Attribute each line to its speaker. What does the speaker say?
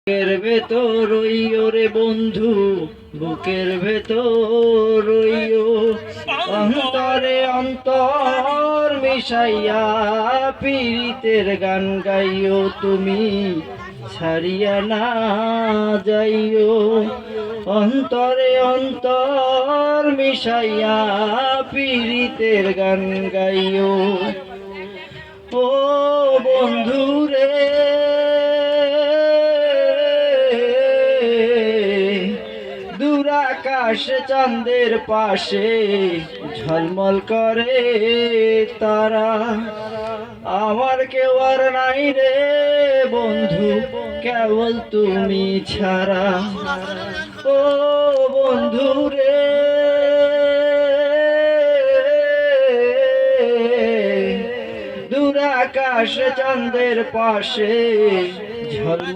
Speaker 1: বুকের ভেতর রইও রে বন্ধু, বুকের ভেতর রইও, অন্তরে অন্তর মিশাইয়া পীড়িতের গান গাইও, তুমি ছাড়িয়া না যাইও। অন্তরে অন্তর মিশাইয়া পীড়িতের গান গাইও। ও বন্ধু রে, দূর আকাশ চাঁদের পাশে ঝলমল করে তারা, আমার কেউ আর নাই রে বন্ধু, কেবল তুমি ছাড়া। ও বন্ধু রে, দূর আকাশ চাঁদের পাশে ঝলমল